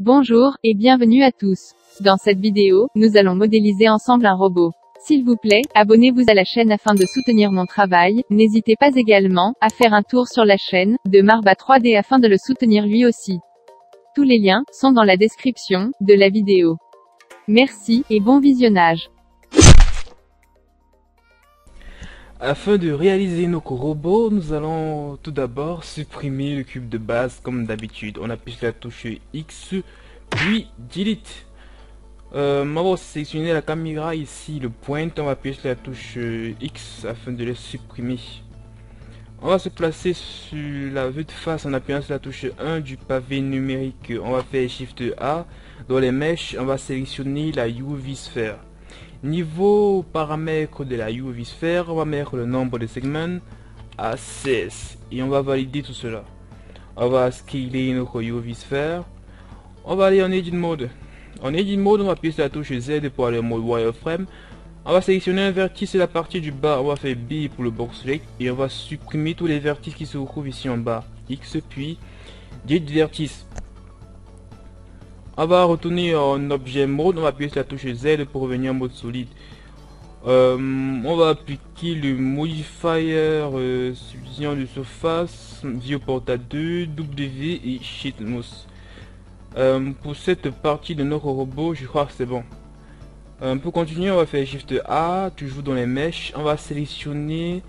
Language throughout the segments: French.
Bonjour, et bienvenue à tous. Dans cette vidéo, nous allons modéliser ensemble un robot. S'il vous plaît, abonnez-vous à la chaîne afin de soutenir mon travail. N'hésitez pas également à faire un tour sur la chaîne de Marba 3D afin de le soutenir lui aussi. Tous les liens sont dans la description de la vidéo. Merci, et bon visionnage. Afin de réaliser nos robots, nous allons tout d'abord supprimer le cube de base comme d'habitude. On appuie sur la touche X, puis Delete. On va aussi sélectionner la caméra ici, le point. On va appuyer sur la touche X afin de les supprimer. On va se placer sur la vue de face en appuyant sur la touche 1 du pavé numérique. On va faire Shift A. Dans les mèches, on va sélectionner la UV Sphere. Niveau paramètres de la UV Sphere, on va mettre le nombre de segments à 16 et on va valider tout cela. On va scaler notre UV Sphere. On va aller en Edit Mode. En Edit Mode, on va appuyer sur la touche Z pour aller en mode Wireframe. On va sélectionner un vertice et la partie du bas, on va faire B pour le box select et on va supprimer tous les vertices qui se retrouvent ici en bas. X puis Delete vertice. On va retourner en objet mode, on va appuyer sur la touche Z pour revenir en mode solide. On va appliquer le modifier subdivision de surface, viewport à 2, W et Sheet Mousse. Pour cette partie de notre robot, je crois que c'est bon. Pour continuer, on va faire Shift A, toujours dans les mèches. On va sélectionner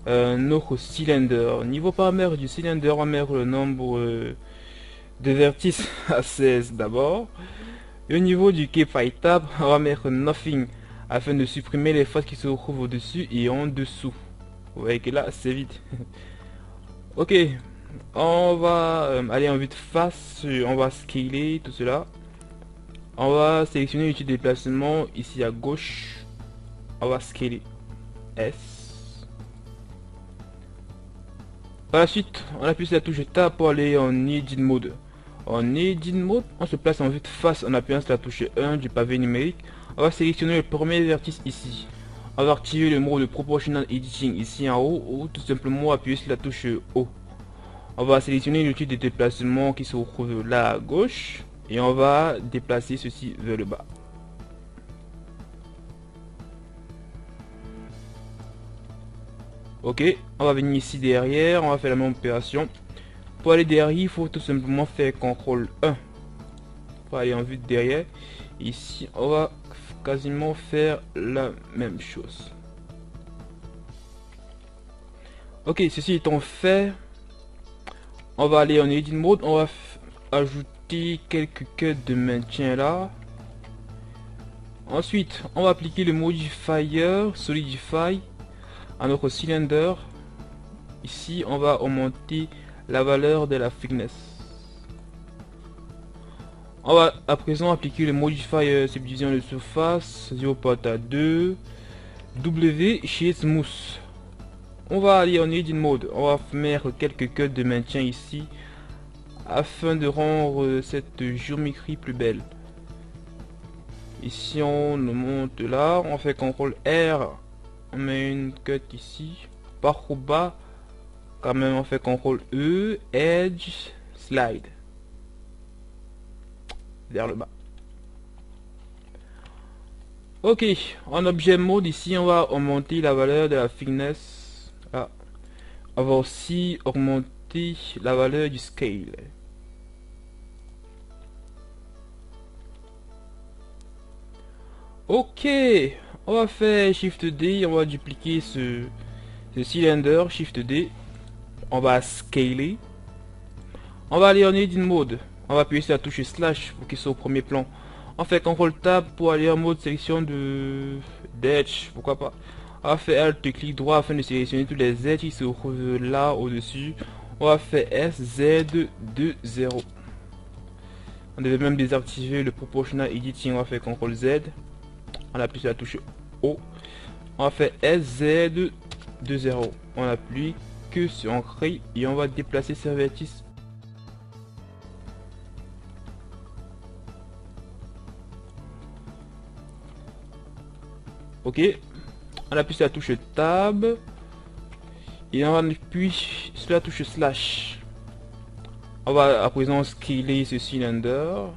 notre cylindre. Niveau paramètres du cylindre, on va mettre le nombre de vertices à 16 d'abord. Et au niveau du Keep File Tab, on va mettre Nothing afin de supprimer les faces qui se retrouvent au-dessus et en dessous. Vous voyez que là, c'est vide. Ok, on va aller en vue de face, on va scaler tout cela. On va sélectionner l'outil de déplacement ici à gauche. On va scaler S. Par la suite, on appuie sur la touche Tab pour aller en Edit Mode. En Edit Mode, on se place en vue de face en appuyant sur la touche 1 du pavé numérique. On va sélectionner le premier vertice ici. On va activer le mode de Proportional Editing ici en haut ou tout simplement appuyer sur la touche O. On va sélectionner l'outil de déplacement qui se retrouve là à gauche et on va déplacer ceci vers le bas. Ok, on va venir ici derrière, on va faire la même opération. Pour aller derrière, il faut tout simplement faire CTRL 1 pour aller en vue de derrière. Ici, on va quasiment faire la même chose. Ok, ceci étant fait, on va aller en Edit Mode. On va ajouter quelques cuts de maintien là. Ensuite, on va appliquer le modifier Solidify à notre cylindre. Ici, on va augmenter la valeur de la thickness. On va à présent appliquer le modifier subdivision de surface, viewport à 2, W chez Smooth. On va aller en Edit Mode, on va mettre quelques cuts de maintien ici afin de rendre cette géométrie plus belle. Ici on le monte là, on fait CTRL R, on met une cut ici, par au bas. Quand même on fait CTRL E, Edge, Slide vers le bas. Ok, en objet mode ici on va augmenter la valeur de la thickness. Ah. On va aussi augmenter la valeur du scale. Ok, on va faire Shift D, on va dupliquer ce cylindre, Shift D. On va scaler. On va aller en Edit Mode. On va appuyer sur la touche slash pour qu'il soit au premier plan. On fait CTRL Tab pour aller en mode sélection d'edge, pourquoi pas. On va faire Alt clic droit afin de sélectionner tous les edges qui se retrouvent là au-dessus. On va faire SZ20. On devait même désactiver le Proportional Editing. On va faire CTRL Z. On appuie sur la touche O. On va faire SZ20. On appuie que sur Ancrer et on va déplacer ce vertice. Ok, on appuie sur la touche Tab et on appuie sur la touche Slash. On va à présent scaler ce cylindre.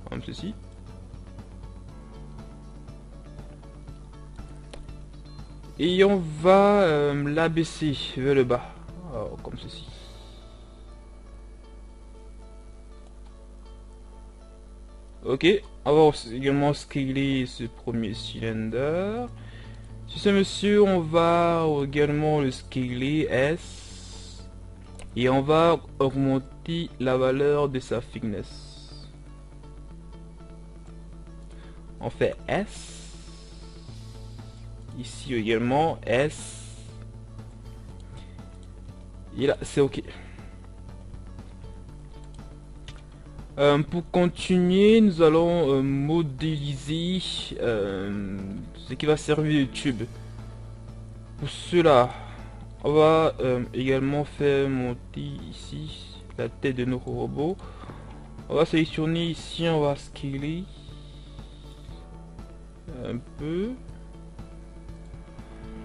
comme ceci. Et on va l'abaisser vers le bas, comme ceci. Ok, on va également scaler ce premier cylindre. Sur ce monsieur, on va également le scaler S. Et on va augmenter la valeur de sa thickness. On fait S. Ici également S. Et là, c'est ok. Pour continuer, nous allons modéliser ce qui va servir de tube. Pour cela, on va également faire monter ici la tête de notre robot. On va sélectionner ici, on va scaler un peu.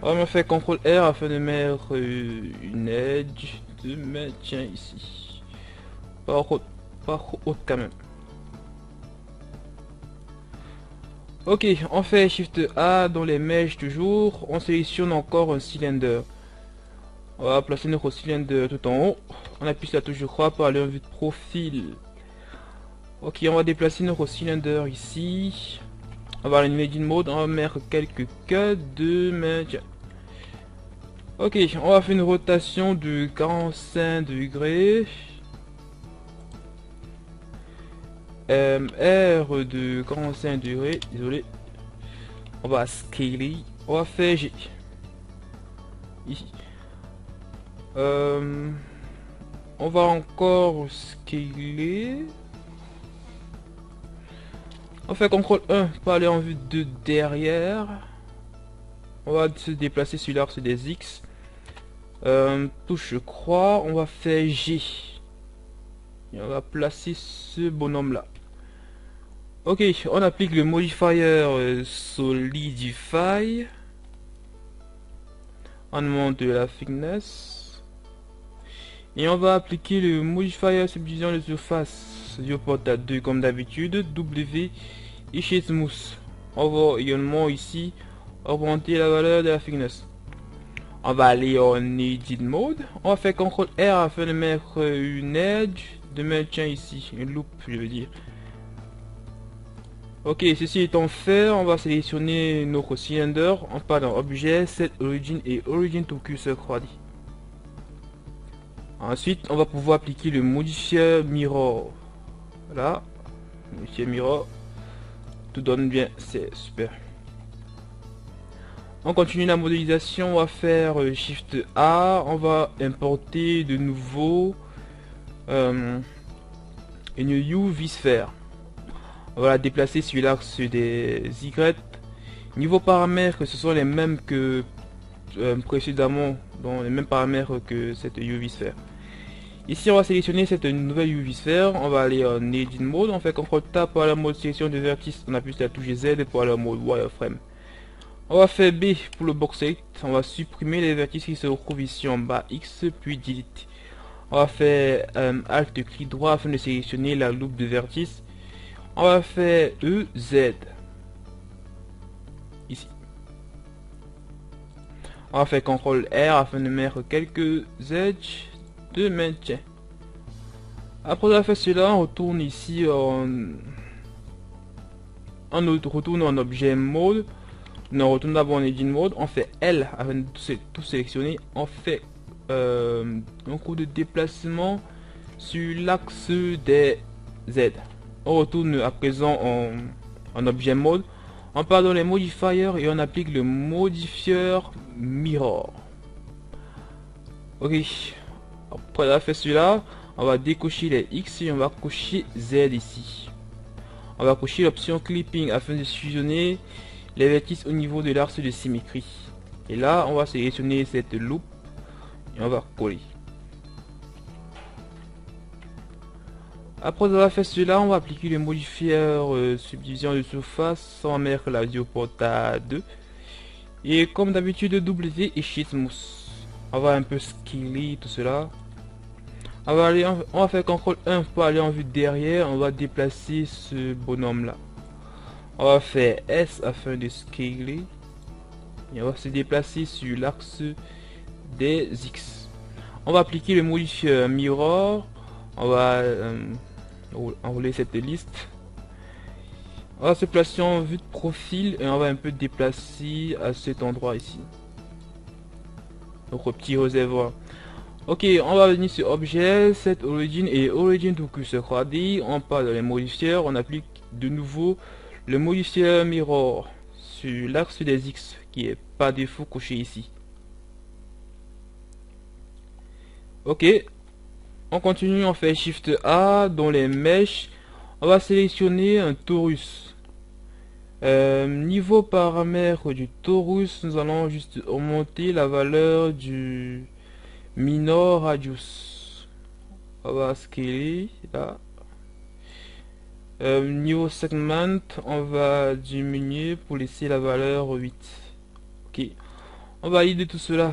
On va faire CTRL R afin de mettre une edge de maintien ici. Pas haute quand même. Ok, on fait Shift A dans les mèches toujours. On sélectionne encore un cylindre. On va placer notre cylindre tout en haut. On appuie sur la touche croix pour aller en vue de profil. Ok, on va déplacer notre cylindre ici. On va aller en mode. On va mettre quelques cuts de maintien. Ok, on va faire une rotation de 45 degrés. R de 45 degrés, désolé. On va scaler. On va faire G. Ici. On va encore scaler. On fait CTRL 1 pour aller en vue de derrière. On va se déplacer sur l'axe des X. Touche croix. On va faire G. Et on va placer ce bonhomme là. Ok, on applique le modifier Solidify. On monte de la thickness. Et on va appliquer le modifier subdivision de surface du portail 2 comme d'habitude. W et chez Smooth. On va également ici augmenter la valeur de la thickness. On va aller en Edit Mode. On va faire CTRL R afin de mettre une edge de maintien ici. Une loupe, je veux dire. Ok, ceci étant fait, on va sélectionner notre cylindre. On part dans Objet, Set Origin et Origin to Cursor Quadri. Ensuite, on va pouvoir appliquer le modifier Mirror. Voilà, modifier Mirror. Tout donne bien, c'est super. On continue la modélisation, on va faire Shift A. On va importer de nouveau une UV Sphere. On va la déplacer sur l'axe des Y. Niveau paramètres, ce sont les mêmes que précédemment, donc les mêmes paramètres que cette UV Sphere. Ici, on va sélectionner cette nouvelle UV Sphere. On va aller en Edit Mode. On fait CTRL Tab pour aller en mode sélection de vertices. On appuie sur la touche Z pour aller en mode Wireframe. On va faire B pour le box select. On va supprimer les vertices qui se retrouvent ici en bas, X puis Delete. On va faire Alt clic droit afin de sélectionner la loupe de vertices. On va faire EZ ici. On va faire CTRL R afin de mettre quelques edges de maintien. Après avoir fait cela, on retourne ici on retourne en objet mode. On retourne d'abord en edit mode. On fait L afin de tout sélectionner. On fait un coup de déplacement sur l'axe des Z. On retourne à présent en objet mode. On part dans les modifiers et on applique le modifier mirror. Ok. Après avoir fait cela, on va décocher les X et on va cocher Z ici. On va cocher l'option clipping afin de fusionner les vertices au niveau de l'axe de symétrie. Et là, on va sélectionner cette loupe et on va coller. Après avoir fait cela, on va appliquer le modifier subdivision de surface. On va mettre la Viewporta 2. Et comme d'habitude, W et Shift Smooth. On va un peu scaler tout cela. On va faire CTRL 1 pour aller en vue derrière. On va déplacer ce bonhomme là. On va faire S afin de scaler. Et on va se déplacer sur l'axe des X. On va appliquer le modifier mirror. On va enrouler cette liste. On va se placer en vue de profil et on va un peu déplacer à cet endroit ici. Notre petit réservoir. Ok, on va venir sur objet, set origin et origin to cursor 3D. On part dans les modifieurs, on applique de nouveau le modifier mirror sur l'axe des X qui est par défaut coché ici. Ok, on continue, on fait Shift A dans les mèches. On va sélectionner un torus. Niveau paramètres du torus, nous allons juste augmenter la valeur du minor radius. On va scaler là. Niveau segment, on va diminuer pour laisser la valeur 8. Ok, on va valide tout cela.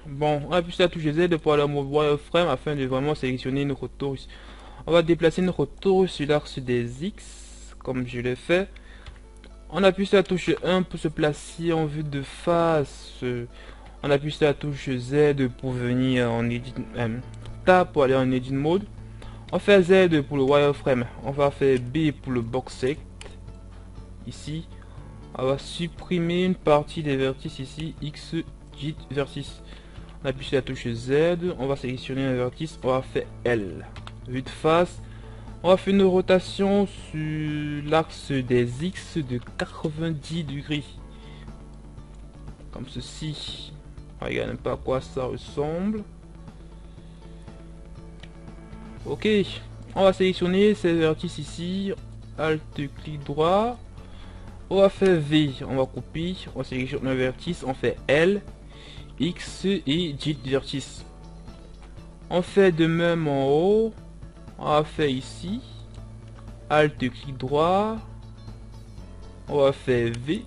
Bon, on appuie sur la touche Z pour aller en mode wireframe afin de vraiment sélectionner notre torus. On va déplacer notre torus sur l'axe des X, comme je l'ai fait. On appuie sur la touche 1 pour se placer en vue de face. On appuie sur la touche Z pour venir en edit, Tab pour aller en edit mode. On fait Z pour le wireframe. On va faire B pour le box sect. Ici, on va supprimer une partie des vertices ici. X, JIT, vertice. On appuie sur la touche Z. On va sélectionner un vertice. On va faire L. Vue de face. On va faire une rotation sur l'axe des X de 90 degrés. Comme ceci. Regarde un peu à quoi ça ressemble. Ok. On va sélectionner ces vertices ici. Alt clic droit. On va faire V. On va copier. On sélectionne un vertice. On fait L. X et JIT vertice. On fait de même en haut. On va faire ici. Alt clic droit. On va faire V.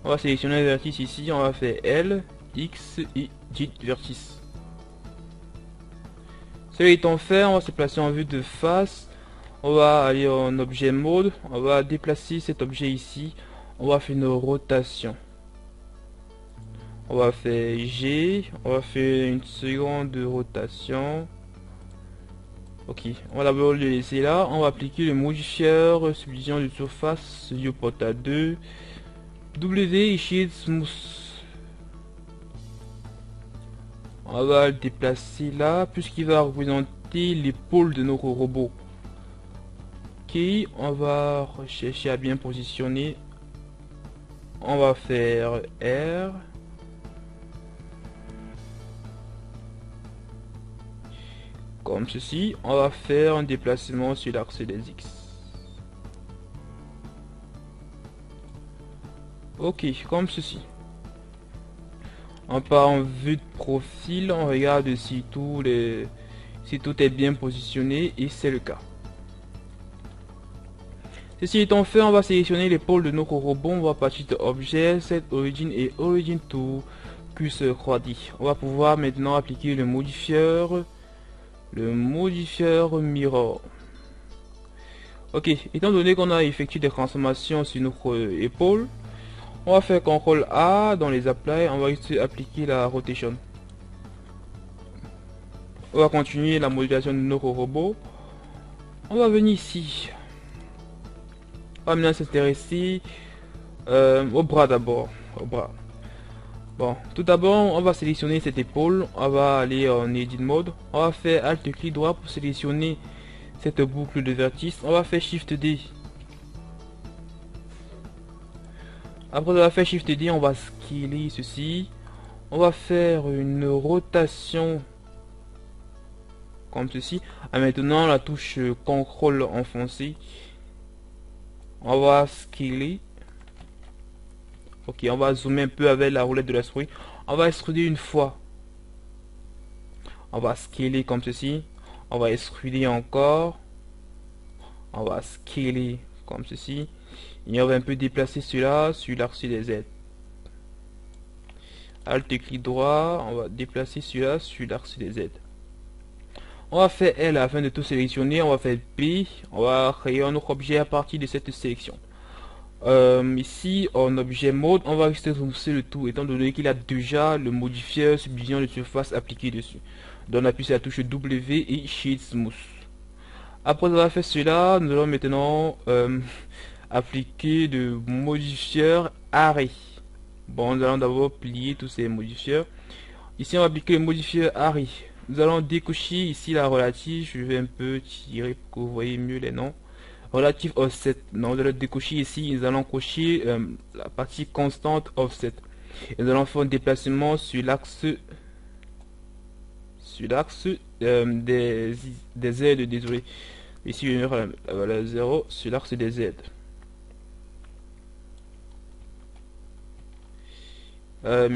On va sélectionner le vertice ici. On va faire L, X et JIT vertice. Cela étant fait, on va se placer en vue de face. On va aller en objet mode. On va déplacer cet objet ici. On va faire une rotation. On va faire G. On va faire une seconde rotation. Ok, on va d'abord le laisser là. On va appliquer le modifieur subdivision de surface viewport à 2. W Shade Smooth. On va le déplacer là puisqu'il va représenter l'épaule de notre robot. Ok, on va rechercher à bien positionner. On va faire R. Comme ceci, on va faire un déplacement sur l'axe des X. Ok, comme ceci. On part en vue de profil, on regarde si tout est bien positionné et c'est le cas. Ceci étant fait, on va sélectionner l'épaule de notre robot, on va partir de objet, set origin et origin to cursor 3D. On va pouvoir maintenant appliquer le modifieur mirror. Ok, étant donné qu'on a effectué des transformations sur notre épaule, on va faire CTRL A dans les apply, on va ici appliquer la rotation. On va continuer la modélisation de notre robot. On va venir ici. On va maintenant s'intéresser au bras d'abord. Au bras. Bon, tout d'abord, on va sélectionner cette épaule. On va aller en edit mode. On va faire Alt clic droit pour sélectionner cette boucle de vertice. On va faire Shift D. Après avoir fait Shift D, on va scaler ceci. On va faire une rotation comme ceci. Maintenant, la touche CTRL enfoncée. On va scaler. Ok, on va zoomer un peu avec la roulette de la souris. On va extruder une fois. On va scaler comme ceci. On va extruder encore. On va scaler comme ceci. Et on va un peu déplacer cela sur l'axe des Z. Alt clic droit, on va déplacer cela sur l'axe des Z. On va faire L afin de tout sélectionner. On va faire B. On va créer un autre objet à partir de cette sélection. Ici, en objet mode, on va extraire le tout, étant donné qu'il a déjà le modifieur subdivision de surface appliqué dessus. Donc on appuie sur la touche W et Shade Smooth. Après avoir fait cela, nous allons maintenant appliquer le modifieur array. Bon, nous allons d'abord plier tous ces modifieurs. Ici, on va appliquer le modifieur array. Nous allons décocher ici la relative. Je vais un peu tirer pour que vous voyez mieux les noms. Relative offset. Non, nous allons décocher ici. Nous allons cocher la partie constante offset. Et nous allons faire un déplacement sur l'axe des Z, désolé. Ici, je vais la valeur 0 sur l'axe des Z.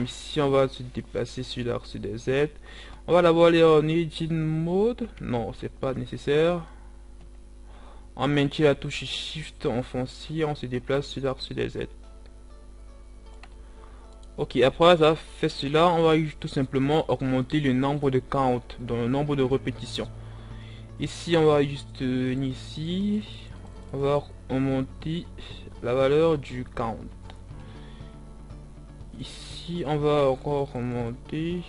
Ici, on va se déplacer sur l'axe des Z. On va d'abord aller en Edit Mode. Non, c'est pas nécessaire. On maintient la touche Shift enfoncée, on se déplace sur l'axe des Z. Ok, après avoir fait cela, on va tout simplement augmenter le nombre de count, dans le nombre de répétitions. Ici, on va juste venir ici, on va augmenter la valeur du count. Ici, on va encore augmenter.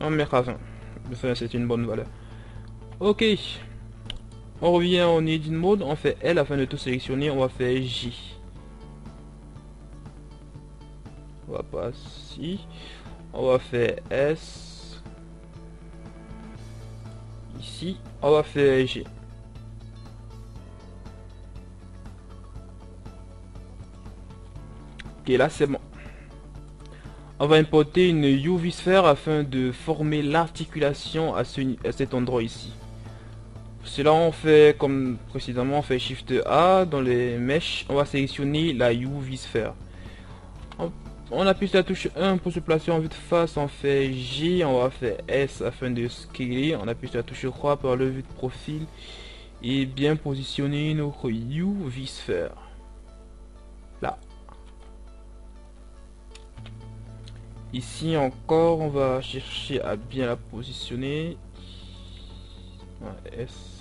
On met à 20. Enfin, c'est une bonne valeur. Ok. On revient en Edit Mode, on fait L afin de tout sélectionner, on va faire J. On va passer. On va faire S. Ici, on va faire G. Ok, là c'est bon. On va importer une UV Sphere afin de former l'articulation à cet endroit ici. Cela on fait comme précédemment, on fait Shift A dans les mèches, on va sélectionner la UV Sphere. On appuie sur la touche 1 pour se placer en vue de face, on fait G, on va faire S afin de scaler, on appuie sur la touche 3 pour le vue de profil et bien positionner notre UV Sphere. Là. Ici encore, on va chercher à bien la positionner. S.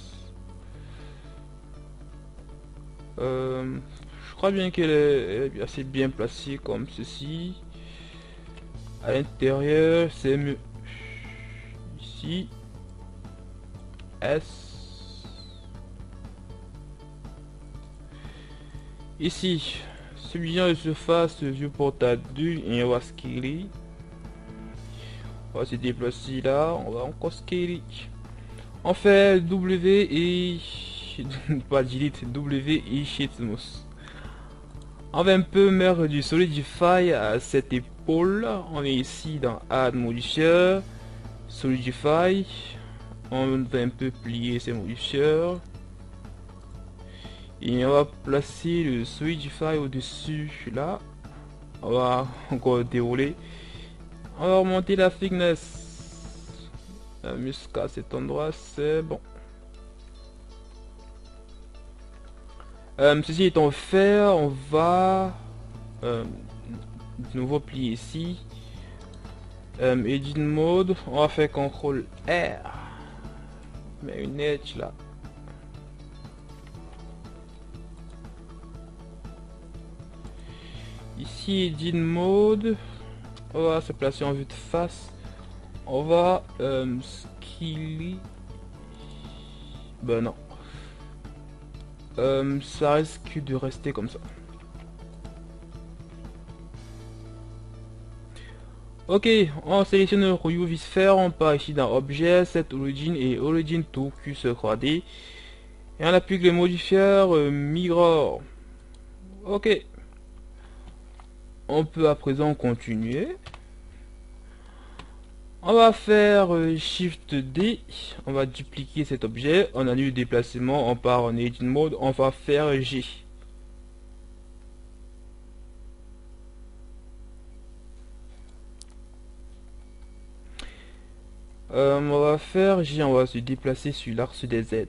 Je crois bien qu'elle est assez bien placée comme ceci. À l'intérieur, c'est mieux. Ici. S. Ici. Subdivision de surface, viewport à 2 et on va scaler. On va se déplacer là, on va encore scaler. On fait W et pas delete, W et Shade Smooth. On va un peu mettre du Solidify à cette épaule. On est ici dans Add Modifier, Solidify. On va un peu plier ces modifieurs. Et on va placer le Solidify au-dessus là. On va encore dérouler. On va remonter la thickness jusqu'à cet endroit, c'est bon. Ceci étant fait, on va de nouveau plier ici. Edit Mode, on va faire CTRL R. Mais une edge là. Ici, Edit Mode. On va se placer en vue de face. On va scaler. Ben non. Ça risque de rester comme ça. Ok, on sélectionne notre UV Sphere, on part ici dans Objet, Set Origin et Origin to Cursor 3D. Et on applique le modifieur Mirror. Ok. On peut à présent continuer. On va faire Shift D. On va dupliquer cet objet. On annule le déplacement. On part en Edit Mode. On va faire G. On va faire G. On va se déplacer sur l'axe des Z.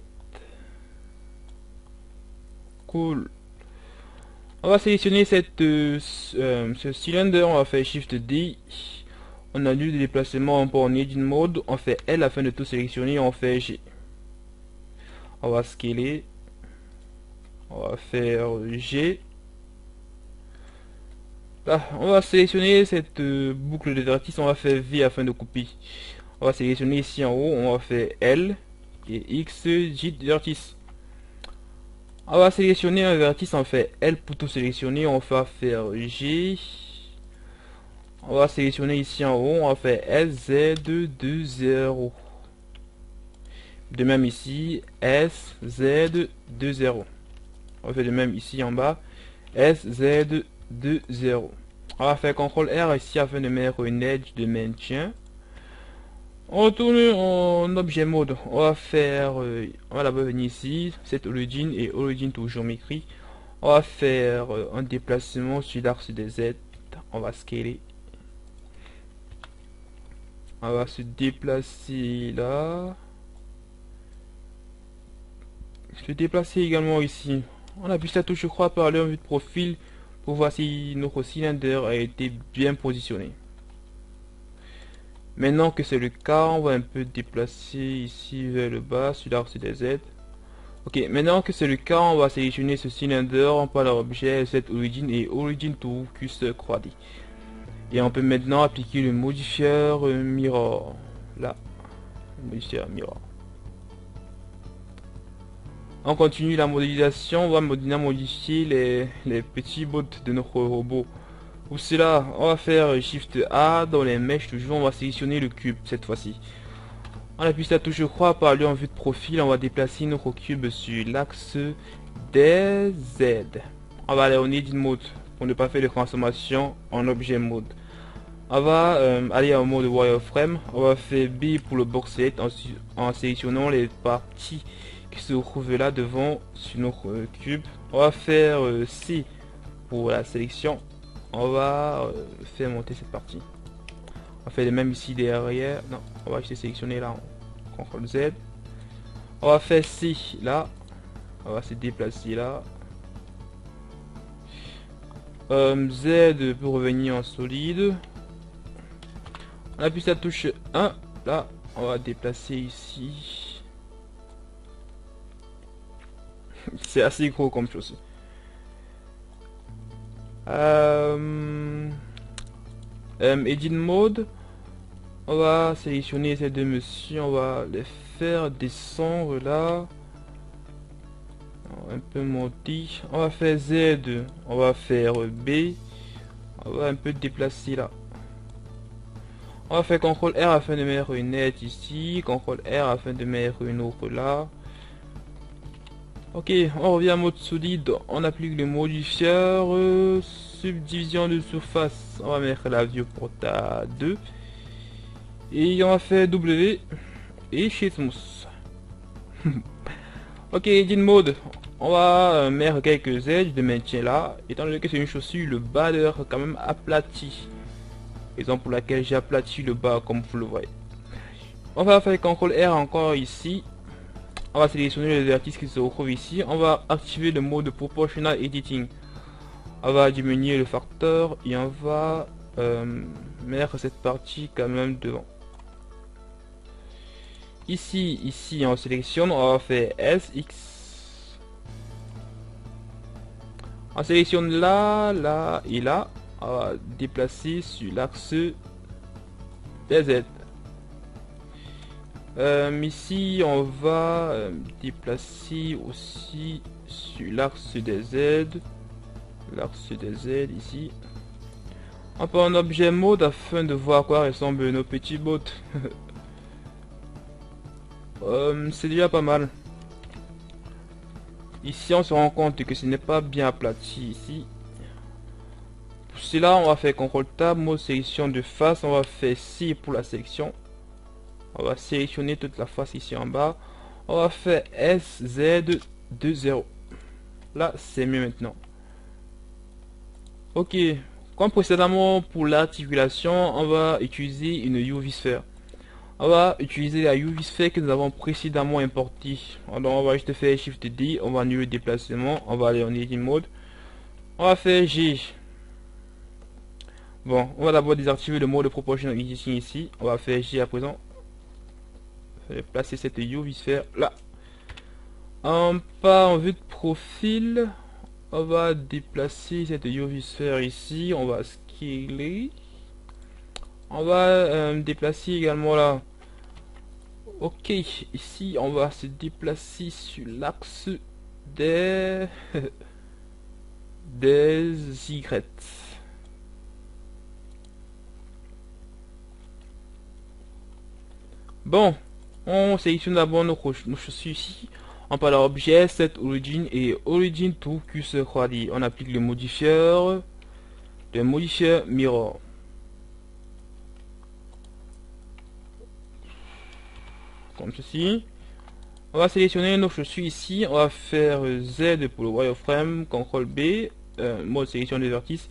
Cool. On va sélectionner ce cylindre. On va faire Shift D. On annule le déplacement, on part en Edit Mode, on fait L afin de tout sélectionner, on fait G. On va scaler. On va faire G. Là, on va sélectionner cette boucle de vertice, on va faire V afin de couper. On va sélectionner ici en haut, on va faire L et X, J vertice. On va sélectionner un vertice, on fait L pour tout sélectionner, on va faire G. On va sélectionner ici en haut, on va faire S, Z, 2, 0. De même ici, S, Z, 2, 0. On va faire de même ici en bas, S, Z, 2, 0. On va faire CTRL R ici afin de mettre une edge de maintien. On retourne en objet mode. On va faire, on va d'abord venir ici, cette origin et origin to géométrie. On va faire un déplacement sur l'axe des Z. On va scaler. On va se déplacer là. Se déplacer également ici. On appuie sur la touche croix par en vue de profil pour voir si notre cylindre a été bien positionné. Maintenant que c'est le cas, on va un peu déplacer ici vers le bas sur l'axe des Z. Ok, maintenant que c'est le cas, on va sélectionner ce cylindre, on parle l'objet Z origin et origin to cursor 3D. Et on peut maintenant appliquer le modifieur mirror. Là, le modifieur mirror. On continue la modélisation, on va maintenant modifier les petits bouts de notre robot. Pour cela, on va faire Shift A dans les mèches, toujours on va sélectionner le cube cette fois-ci. On appuie sur la touche croix par aller en vue de profil, on va déplacer notre cube sur l'axe des Z. On va aller en Edit Mode pour ne pas faire de transformation en objet mode. On va aller en mode wireframe, on va faire B pour le box select en sélectionnant les parties qui se trouvent là devant sur notre cube. On va faire C pour la sélection. On va faire monter cette partie. On va faire le même ici derrière. Non, on va juste sélectionner là. CTRL Z. On va faire C là. On va se déplacer là. Z pour revenir en solide. On appuie sur la touche 1. Là, on va déplacer ici. C'est assez gros comme chose. Edit Mode. On va sélectionner ces deux messieurs. On va les faire descendre là. Un peu monter. On va faire Z. On va faire B. On va un peu déplacer là. On va faire CTRL R afin de mettre une net ici. CTRL R afin de mettre une autre là. Ok, on revient en mode solide, on applique le modifieur subdivision de surface. On va mettre la viewport à 2 et on va faire W et Shift Mouse. Ok, Edit Mode, on va mettre quelques edges de maintien là. Étant donné que c'est une chaussure, le bas doit être quand même aplati, raison pour laquelle j'ai aplati le bas comme vous le voyez. On va faire CTRL R encore ici. On va sélectionner le vertice qui se retrouve ici. On va activer le mode Proportional Editing. On va diminuer le facteur et on va mettre cette partie quand même devant. Ici on sélectionne, on va faire S, X. On sélectionne là, là et là. On va déplacer sur l'axe des Z. Ici on va déplacer aussi sur l'axe des Z, ici. On prend un objet mode afin de voir à quoi ressemblent nos petits bots. C'est déjà pas mal. Ici on se rend compte que ce n'est pas bien aplati ici. Pour cela on va faire CTRL Tab, mode sélection de face, on va faire C pour la sélection. On va sélectionner toute la face ici en bas. On va faire SZ20. Là, c'est mieux maintenant. Ok. Comme précédemment pour l'articulation, on va utiliser une UV Sphere. On va utiliser la UV Sphere que nous avons précédemment importée. Alors, on va juste faire Shift D. On va annuler le déplacement. On va aller en Edit Mode. On va faire G. Bon, on va d'abord désactiver le mode proportional editing ici. On va faire J à présent. Je vais placer cette UV Sphere là. En pas en vue de profil, on va déplacer cette UV Sphere ici. On va scaler. On va déplacer également là. Ok, ici on va se déplacer sur l'axe des des Y. Bon, on sélectionne d'abord nos chaussures ici. On parle objet, set origin et origin to cursor 3D. On applique le modifieur mirror. Comme ceci. On va sélectionner nos chaussures ici. On va faire Z pour le wireframe, CTRL B, mode sélection des vertices.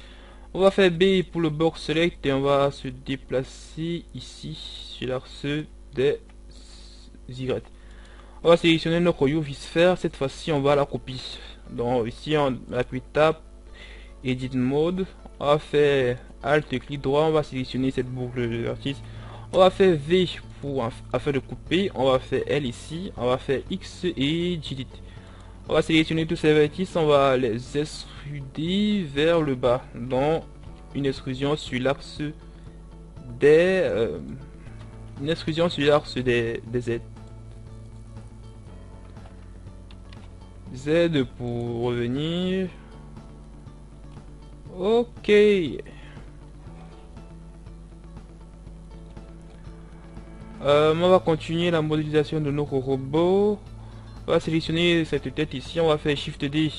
On va faire B pour le box select et on va se déplacer ici sur l'axe des Y. On va sélectionner notre UV Sphere. Cette fois-ci, on va la copier. Donc ici, on appuie Tab, Edit Mode. On va faire Alt, clic droit. On va sélectionner cette boucle de vertice. On va faire V pour afin de couper. On va faire L ici. On va faire X et Delete. On va sélectionner tous ces vertices. On va les extruder vers le bas. Donc une extrusion sur l'axe des des Z. Z pour revenir. Ok. On va continuer la modélisation de notre robot. On va sélectionner cette tête ici. On va faire Shift D.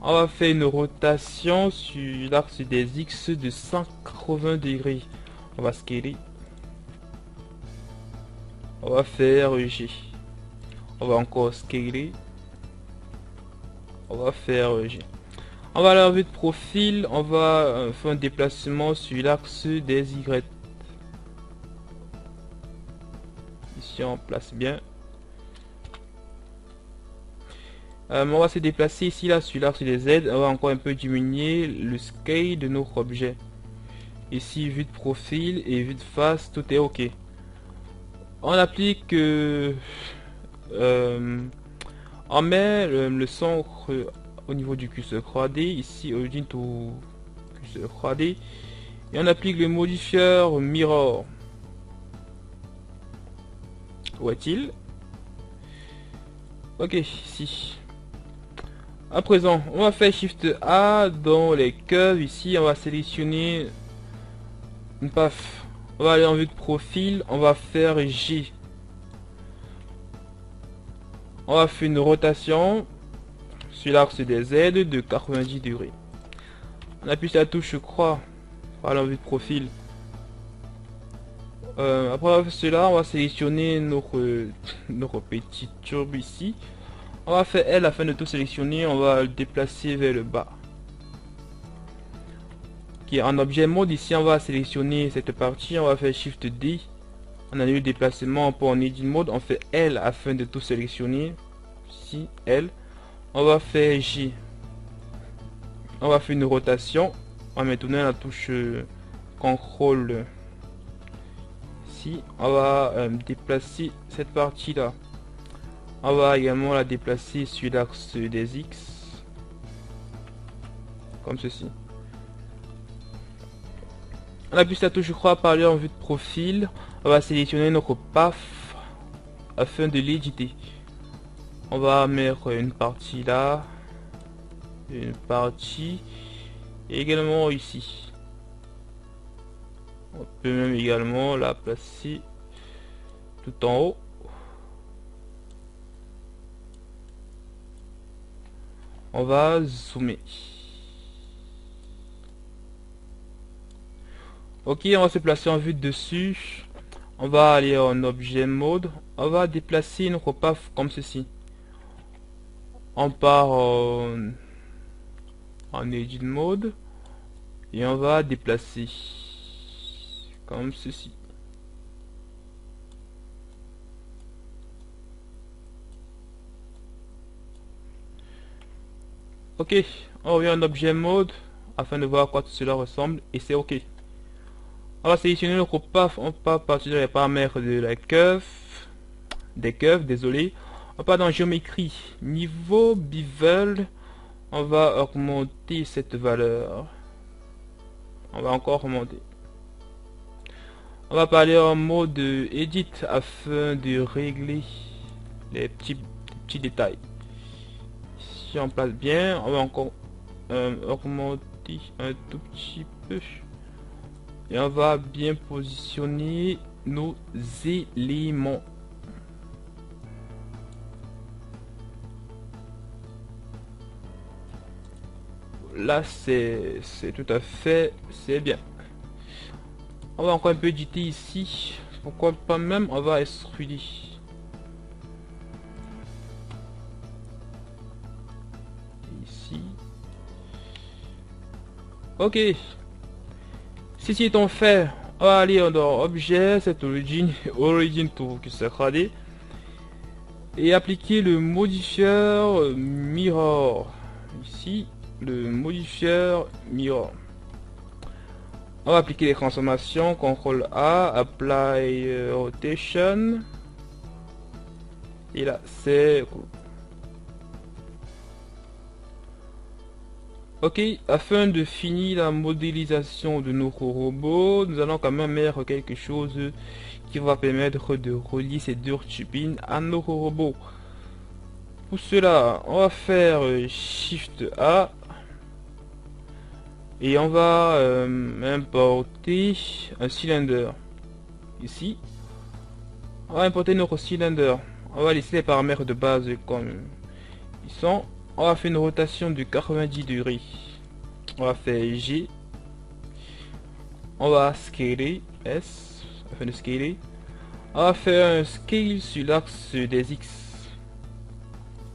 On va faire une rotation sur l'axe des X de 180 degrés. On va scaler. On va faire G. On va encore scaler. On va faire G. On va aller en vue de profil. On va faire un déplacement sur l'axe des Y. Ici on place bien. On va se déplacer ici là sur l'axe des Z. On va encore un peu diminuer le scale de notre objet. Ici vue de profil et vue de face, tout est ok. On applique on met le centre au niveau du curseur 3D, ici origin to cursor 3D, et on applique le modifieur mirror. Où est-il? Ok, ici. À présent, on va faire Shift A dans les curves. Ici, on va sélectionner une paf. On va aller en vue de profil. On va faire G. On va faire une rotation sur l'axe des Z de 90 degrés. On appuie sur la touche croix pour aller en vue de profil. Après cela, on va sélectionner notre petite turbe ici. On va faire L afin de tout sélectionner. On va le déplacer vers le bas. Okay, en objet mode ici, on va sélectionner cette partie. On va faire Shift D. On a le déplacement pour en edit mode. On fait L afin de tout sélectionner. Ici L. On va faire J. On va faire une rotation. On va maintenant la touche CTRL. Ici, on va déplacer cette partie là. On va également la déplacer sur l'axe des X. Comme ceci. On appuie sur la touche croix par aller en vue de profil. On va sélectionner notre path afin de l'éditer. On va mettre une partie là. Une partie. Et également ici. On peut même également la placer tout en haut. On va zoomer. Ok, on va se placer en vue de dessus. On va aller en objet mode. On va déplacer notre path comme ceci. On part en edit mode. Et on va déplacer comme ceci. Ok, on revient en objet mode. afin de voir à quoi cela ressemble et c'est ok. On va sélectionner le groupe path, on va partir dans les paramètres de la curve, des curves, désolé. On part dans géométrie, niveau, bevel, on va augmenter cette valeur. On va encore remonter. On va parler en mode edit afin de régler les petits détails. Si on place bien, on va encore augmenter un tout petit peu. Et on va bien positionner nos éléments. Là c'est tout à fait, c'est bien. On va encore un peu éditer ici. Pourquoi pas même on va extruder. Ici. Ok. Ceci étant fait, on va aller dans objet, cette origin tool qui sera D et appliquer le modifieur mirror. Ici, le modifieur mirror. On va appliquer les transformations, CTRL A, Apply Rotation. Et là, c'est cool. Ok, afin de finir la modélisation de nos robots, nous allons quand même mettre quelque chose qui va permettre de relier ces deux turbines à nos robots. Pour cela, on va faire Shift A et on va importer un cylindre. Ici, on va importer notre cylindre. On va laisser les paramètres de base comme ils sont. On va faire une rotation de 90 degrés. On va faire G. On va scaler S afin de scaler. On va faire un scale sur l'axe des X.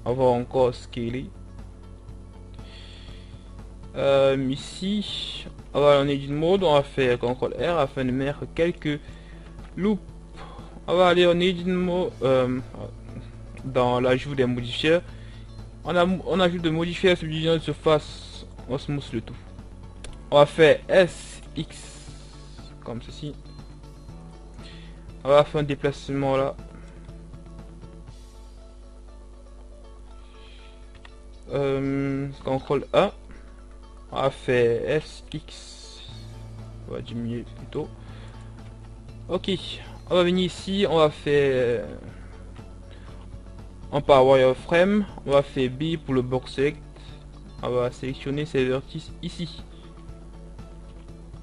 On va encore scaler. Ici, on va en edit mode. On va faire CTRL R afin de mettre quelques loops. On va aller en edit mode dans l'ajout des modifiers. On ajoute de modifier subdivision de surface, on smooth le tout. On va faire SX comme ceci. On va faire un déplacement là. CTRL A. On va faire SX. On va diminuer plutôt. Ok. On va venir ici. On va faire on part wireframe, on va faire B pour le box select, on va sélectionner ces vertices ici.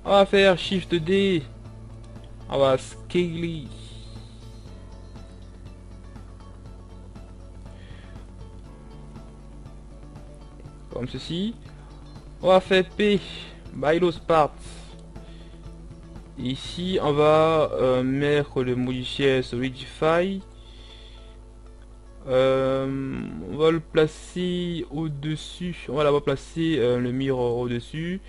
On va faire Shift D, on va scaler. Comme ceci. On va faire P, by those parts. Ici, on va mettre le modifier Solidify. On va le placer au-dessus. On va d'abord placer le mirror au-dessus.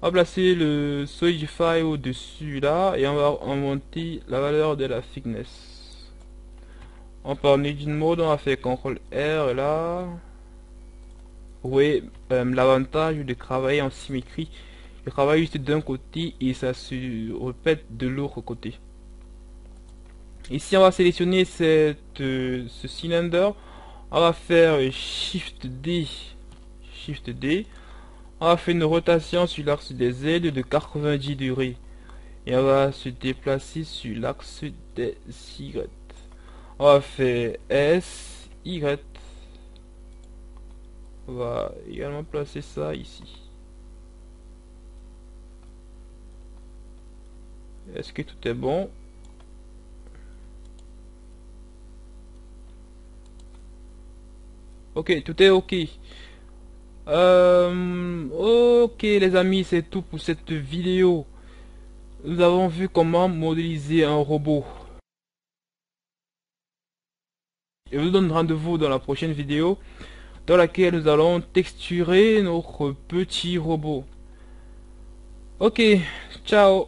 On va placer le Solidify au-dessus là. Et on va augmenter la valeur de la thickness. On part en edit mode. On va faire CTRL R là. Oui, l'avantage de travailler en symétrie. Je travaille juste d'un côté et ça se répète de l'autre côté. Ici on va sélectionner ce cylindre, on va faire Shift D, on va faire une rotation sur l'axe des ailes de 90 degrés et on va se déplacer sur l'axe des Y. On va faire S, Y, on va également placer ça ici. Est-ce que tout est bon? Ok, tout est ok. Ok les amis, c'est tout pour cette vidéo. Nous avons vu comment modéliser un robot. Je vous donne rendez-vous dans la prochaine vidéo dans laquelle nous allons texturer notre petit robot. Ok, ciao.